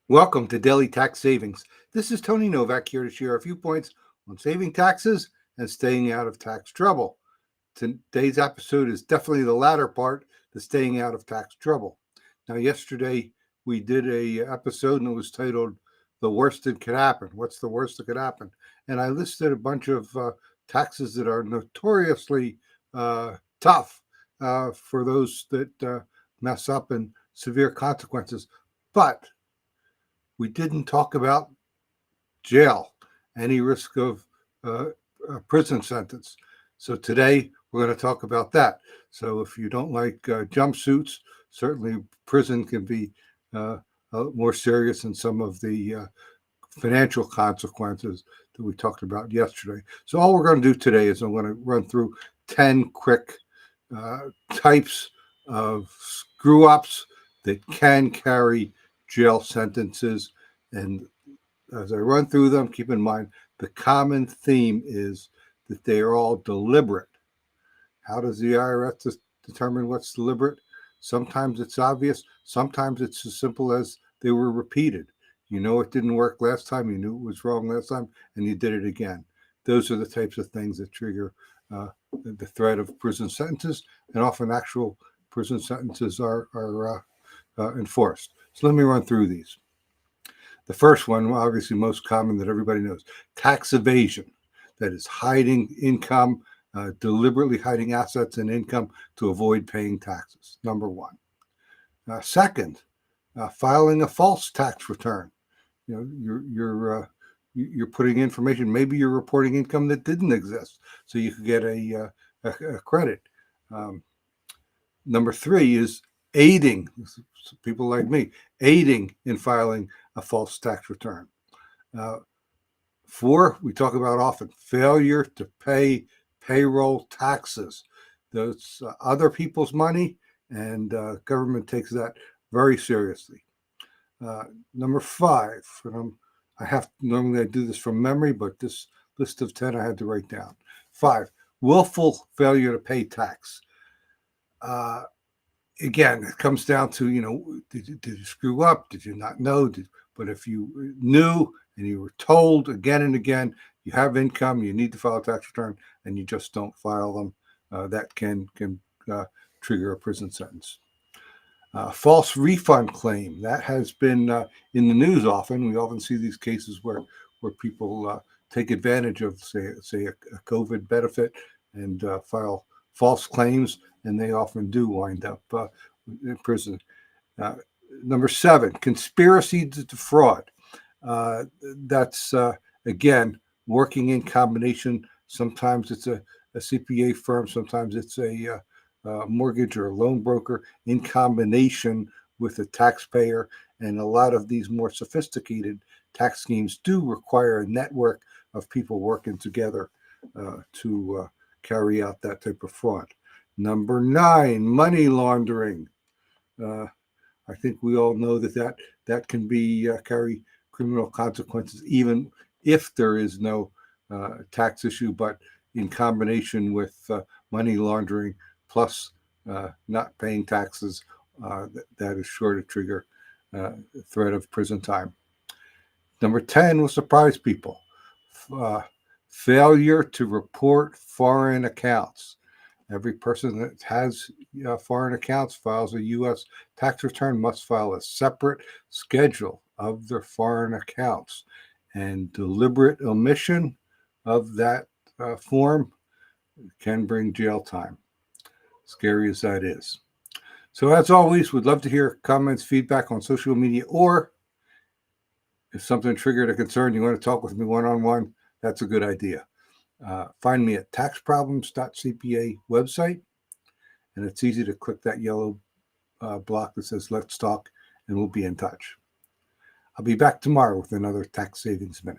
Welcome to Daily Tax Savings. This is Tony Novak here to share a few points on saving taxes and staying out of tax trouble. Today's episode is definitely the latter part, the staying out of tax trouble. Now, yesterday we did a episode and it was titled "The Worst That Could Happen." What's the worst that could happen? And I listed a bunch of taxes that are notoriously tough for those that mess up and severe consequences. But we didn't talk about jail, any risk of a prison sentence. So today we're going to talk about that. So if you don't like jumpsuits, certainly prison can be more serious than some of the financial consequences that we talked about yesterday. So all we're going to do today is I'm going to run through 10 quick types of screw ups that can carry jail sentences. And as I run through them, keep in mind the common theme is that they are all deliberate. How does the IRS determine what's deliberate? Sometimes it's obvious. Sometimes it's as simple as they were repeated. You know it didn't work last time. You knew it was wrong last time, and you did it again. Those are the types of things that trigger the threat of prison sentences, and often actual prison sentences are enforced. So let me run through these. The first one, obviously most common that everybody knows, tax evasion. That is hiding income, deliberately hiding assets and income to avoid paying taxes, number one. Second, filing a false tax return. You know, you're putting information. Maybe you're reporting income that didn't exist, so you could get a credit. Number three is aiding. People like me aiding in filing a false tax return. Four, we talk about often, failure to pay payroll taxes. Those other people's money, and government takes that very seriously. Number five, normally I do this from memory, but this list of 10 I had to write down. 5, willful failure to pay tax. Again, it comes down to, did you screw up? Did you not know? But if you knew and you were told again and again, you have income, you need to file a tax return, and you just don't file them, that can trigger a prison sentence. False refund claim. That has been in the news often. We often see these cases where people take advantage of, say a COVID benefit and file false claims, and they often do wind up in prison. Number 7, conspiracy to defraud. That's, again, working in combination. Sometimes it's a CPA firm, sometimes it's a mortgage or a loan broker in combination with a taxpayer. And a lot of these more sophisticated tax schemes do require a network of people working together to carry out that type of fraud. Number 9, money laundering. I think we all know that can be carry criminal consequences, even if there is no tax issue, but in combination with money laundering plus not paying taxes, that is sure to trigger threat of prison time. Number 10 will surprise people. Failure to report foreign accounts. Every person that has foreign accounts files a U.S. tax return must file a separate schedule of their foreign accounts. And deliberate omission of that form can bring jail time, scary as that is. So as always, we'd love to hear comments, feedback on social media, or if something triggered a concern, you want to talk with me one-on-one, that's a good idea. Find me at taxproblems.cpa website, and it's easy to click that yellow block that says Let's Talk, and we'll be in touch. I'll be back tomorrow with another Tax Savings Minute.